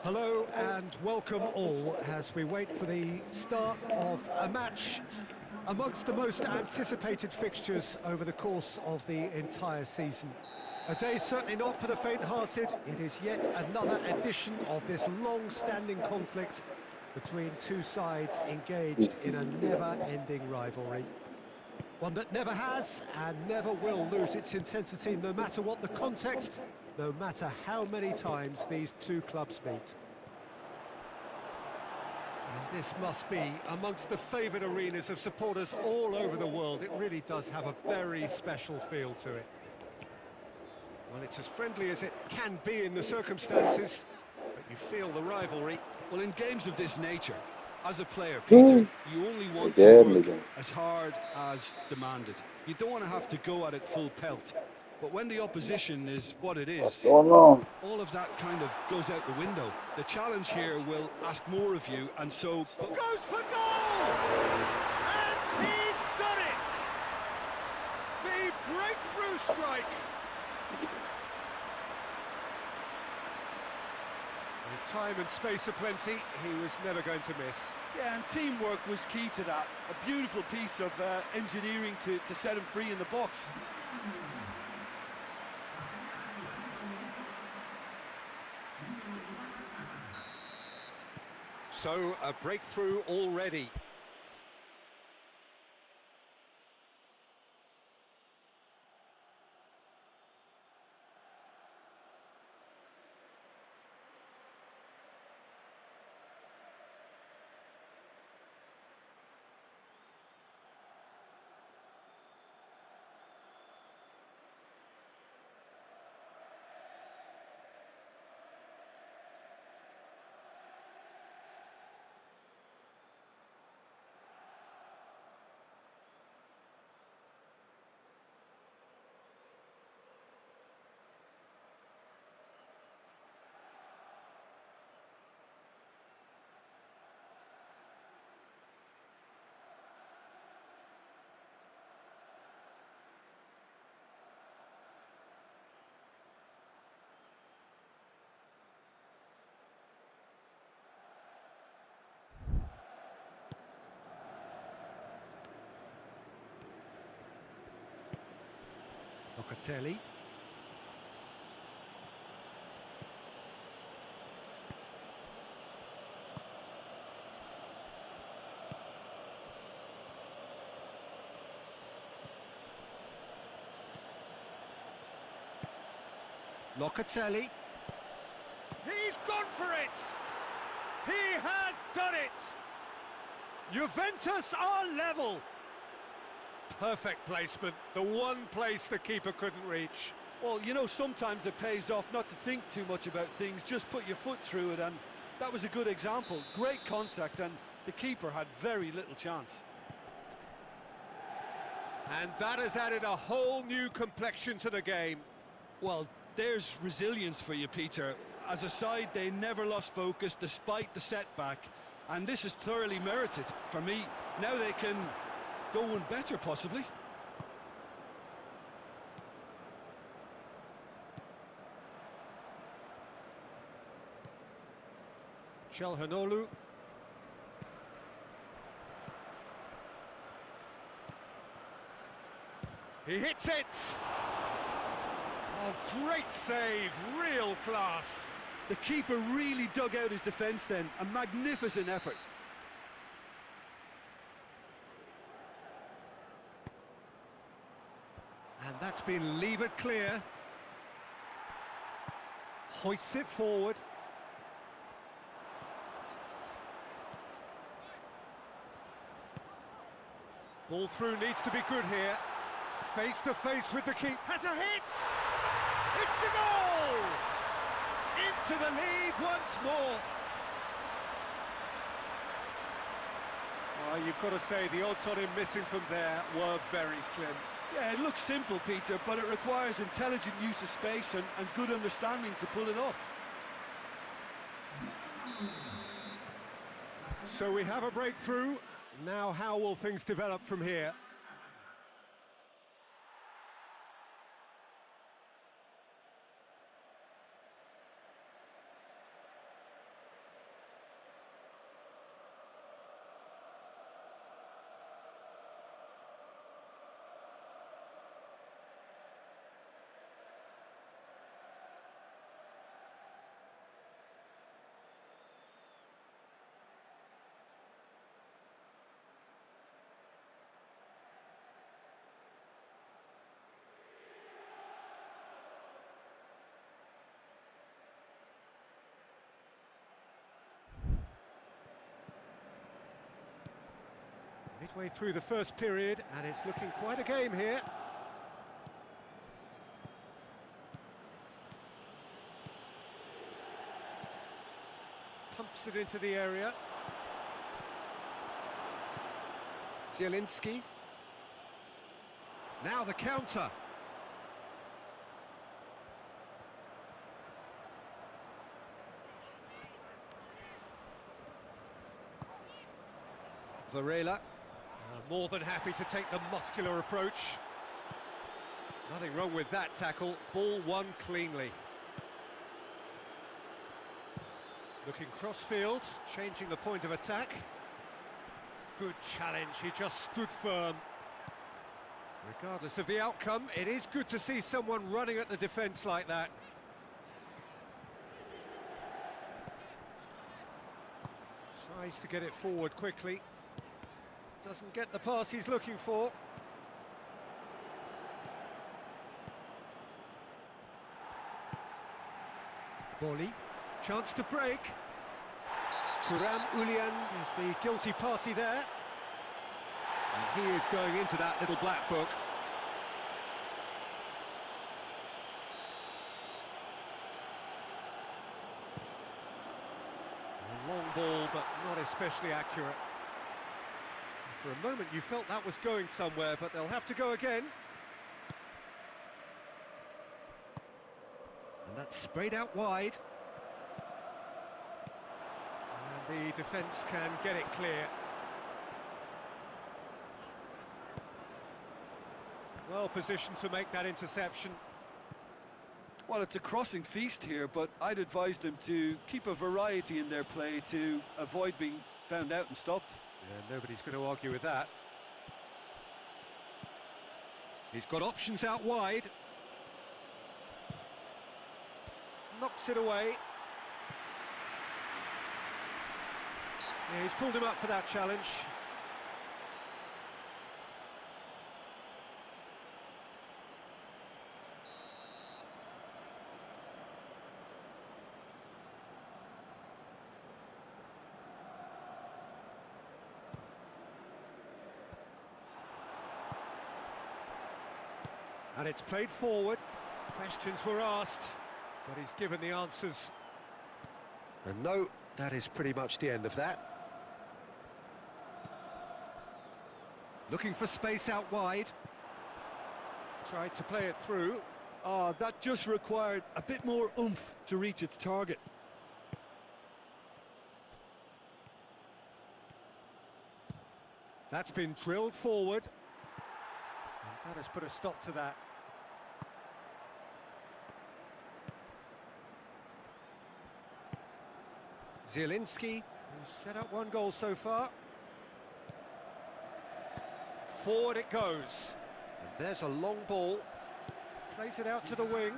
Hello and welcome all as we wait for the start of a match amongst the most anticipated fixtures over the course of the entire season. A day certainly not for the faint-hearted. It is yet another edition of this long-standing conflict between two sides engaged in a never-ending rivalry. One that never has and never will lose its intensity, no matter what the context, no matter how many times these two clubs meet. And this must be amongst the favoured arenas of supporters all over the world. It really does have a very special feel to it. Well, it's as friendly as it can be in the circumstances, but you feel the rivalry. Well, in games of this nature, as a player, Peter, Hm, you only want to lecker, work lecker. as hard as demanded. You don't want to have to go at it full pelt. But when the opposition is what it What's is, going on? all of that kind of goes out the window. The challenge here will ask more of you, and so... Goes for goal! And he's done it! The breakthrough strike! With time and space aplenty, he was never going to miss. Yeah, and teamwork was key to that. A beautiful piece of engineering to set him free in the box. So, a breakthrough already. Locatelli. Locatelli. He's gone for it! He has done it! Juventus are level! Perfect placement, the one place the keeper couldn't reach. Well, you know, sometimes it pays off not to think too much about things, just put your foot through it, and that was a good example. Great contact, and the keeper had very little chance. And that has added a whole new complexion to the game. Well, there's resilience for you, Peter. As a side, they never lost focus despite the setback, and this is thoroughly merited. For me, now they can go one better, possibly. Çalhanoğlu. He hits it! Oh, great save, real class. The keeper really dug out his defence then, a magnificent effort. And that's been levered clear. Hoists it forward. Ball through needs to be good here. Face to face with the keeper. Has a hit! It's a goal! Into the lead once more. Well, you've got to say the odds on him missing from there were very slim. Yeah, it looks simple, Peter, but it requires intelligent use of space and good understanding to pull it off. So we have a breakthrough. Now how will things develop from here? Halfway through the first period, and it's looking quite a game here. Pumps it into the area. Zielinski. Now the counter. Varela, more than happy to take the muscular approach. Nothing wrong with that tackle, ball won cleanly. Looking cross-field, changing the point of attack. Good challenge, he just stood firm. Regardless of the outcome, it is good to see someone running at the defence like that. Tries to get it forward quickly. Doesn't get the pass he's looking for. Boli, chance to break. Turan Ulian is the guilty party there. And he is going into that little black book. A long ball, but not especially accurate. For a moment you felt that was going somewhere, but they'll have to go again. And that's sprayed out wide. And the defence can get it clear. Well positioned to make that interception. Well, it's a crossing feast here, but I'd advise them to keep a variety in their play to avoid being found out and stopped. Yeah, nobody's going to argue with that. He's got options out wide. Knocks it away. Yeah, he's pulled him up for that challenge. And it's played forward. Questions were asked, but he's given the answers. And no, that is pretty much the end of that. Looking for space out wide. Tried to play it through. Oh, that just required a bit more oomph to reach its target. That's been drilled forward. And that has put a stop to that. Zielinski, who's set up one goal so far. Forward it goes. And there's a long ball. Plays it out to the wing.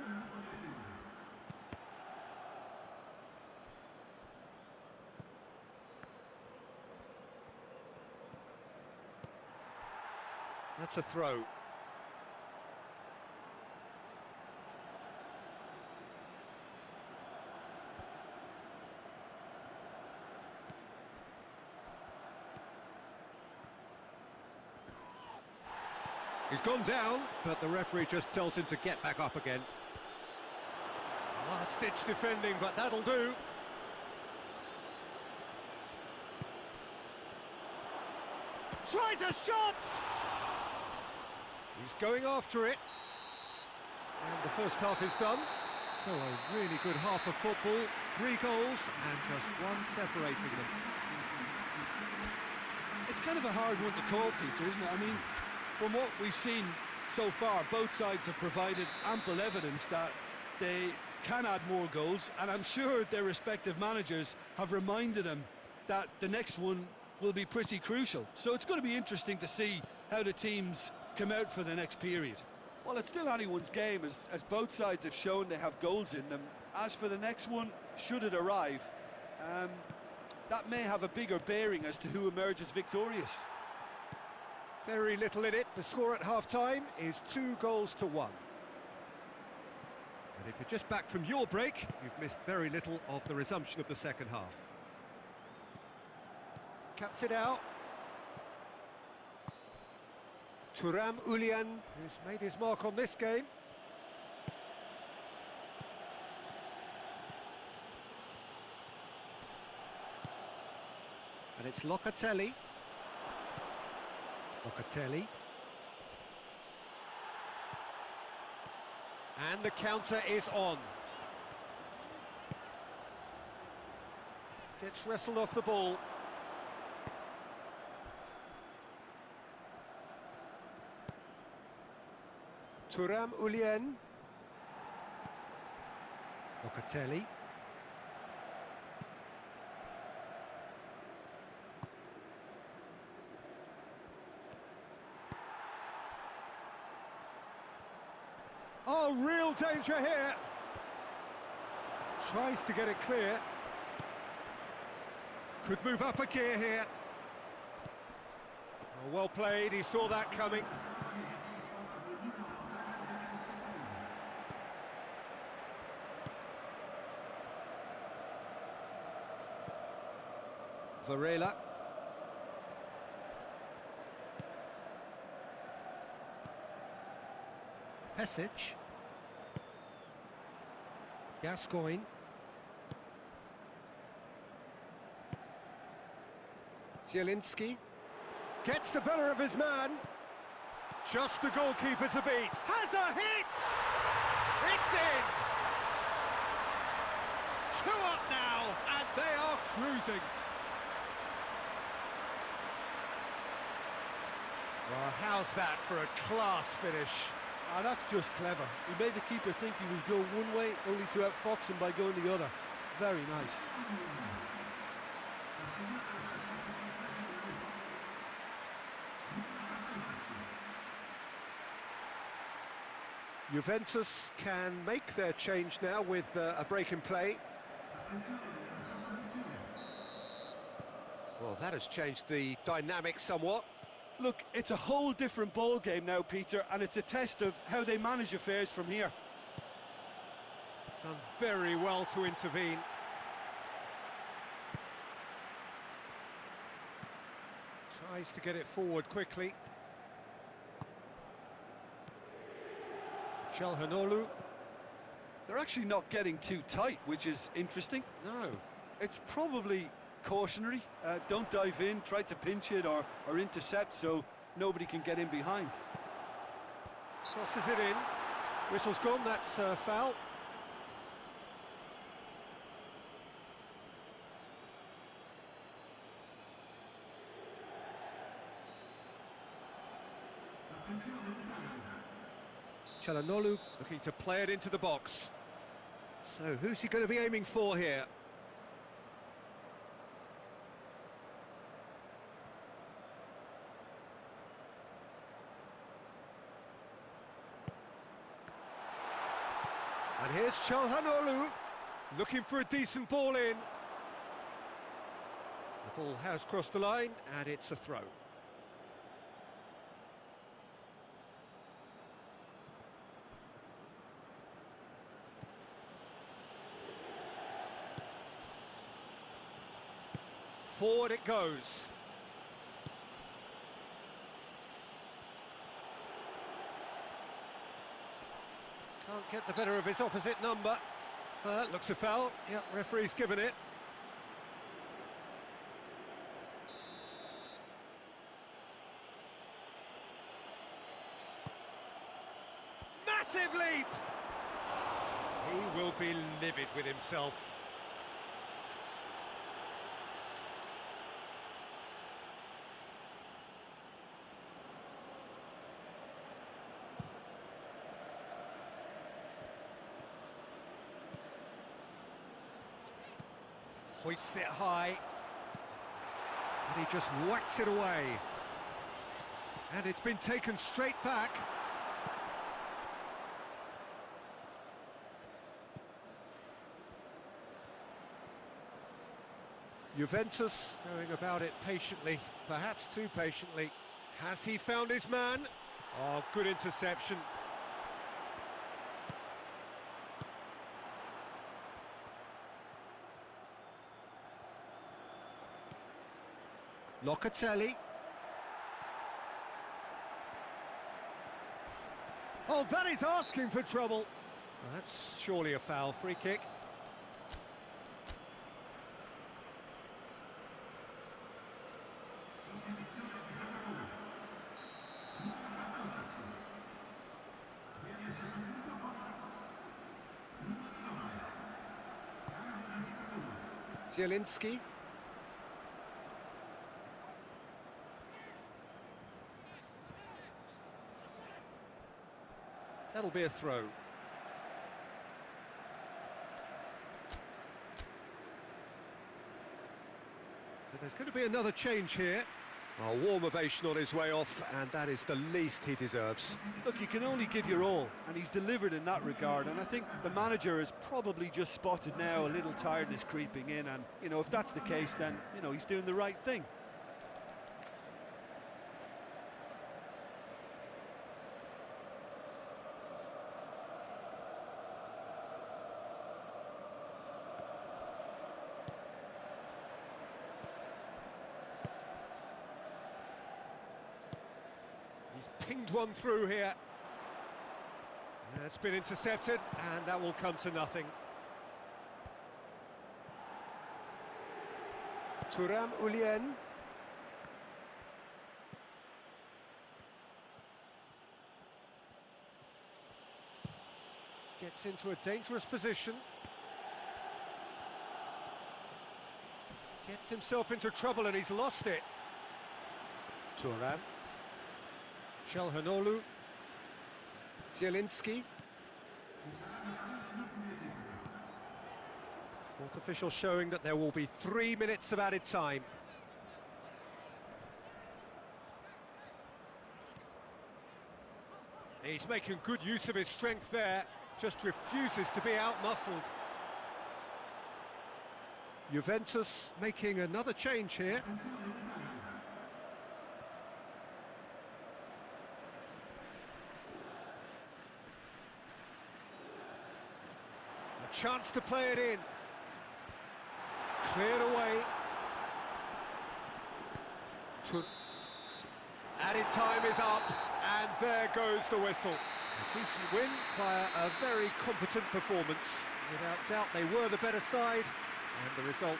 That's a throw. He's gone down, but the referee just tells him to get back up again. Last-ditch defending, but that'll do. Tries a shot! He's going after it. And the first half is done. So a really good half of football. 3 goals and just one separating them. It's kind of a hard one to call, Peter, isn't it? I mean, from what we've seen so far, both sides have provided ample evidence that they can add more goals, and I'm sure their respective managers have reminded them that the next one will be pretty crucial. So it's going to be interesting to see how the teams come out for the next period. Well, it's still anyone's game, as both sides have shown they have goals in them. As for the next one, should it arrive, that may have a bigger bearing as to who emerges victorious. Very little in it. The score at half-time is 2 goals to 1. And if you're just back from your break, you've missed very little of the resumption of the second half. Cuts it out. Thuram Ulian, who's made his mark on this game. And it's Locatelli. Locatelli. And the counter is on. Gets wrestled off the ball. Thuram Ulian. Locatelli. Oh, real danger here. Tries to get it clear. Could move up a gear here. Oh, well played, he saw that coming. Varela. Pesic. Gascoigne. Zielinski. Gets the better of his man. Just the goalkeeper to beat. Has a hit! It's in! 2 up now, and they are cruising. Well, how's that for a class finish? Ah, that's just clever. He made the keeper think he was going one way, only to outfox him by going the other. Very nice. Juventus can make their change now with a break in play. Well, that has changed the dynamic somewhat. Look, it's a whole different ball game now, Peter, and it's a test of how they manage affairs from here. Done very well to intervene. Tries to get it forward quickly. Çalhanoğlu. They're actually not getting too tight, which is interesting. No. It's probably cautionary. Don't dive in, try to pinch it or intercept so nobody can get in behind. Tosses it in. Whistle's gone, that's foul. Çalhanoğlu looking to play it into the box. So who's he going to be aiming for here? And here's Çalhanoğlu looking for a decent ball in. The ball has crossed the line and it's a throw. Forward it goes. Can't get the better of his opposite number. Looks a foul. Yep, referee's given it. Massive leap! He will be livid with himself. Hoists it high, and he just whacks it away. And it's been taken straight back. Juventus going about it patiently, perhaps too patiently. Has he found his man? Oh, good interception. Locatelli. Oh, that is asking for trouble. Well, that's surely a foul. Free kick. Zielinski. That'll be a throw. So there's going to be another change here. A warm ovation on his way off, and that is the least he deserves. Look, you can only give your all, and he's delivered in that regard, and I think the manager has probably just spotted now a little tiredness creeping in, and, you know, if that's the case, then, you know, he's doing the right thing. He's pinged one through here. It's been intercepted, and that will come to nothing. Thuram Ulien. Gets into a dangerous position. Gets himself into trouble, and he's lost it. Thuram. Çalhanoğlu, Zielinski. Fourth official showing that there will be 3 minutes of added time. He's making good use of his strength there, just refuses to be out-muscled. Juventus making another change here. A chance to play it in. Cleared away. Added time is up, and there goes the whistle. A decent win via a very competent performance. Without doubt, they were the better side, and the result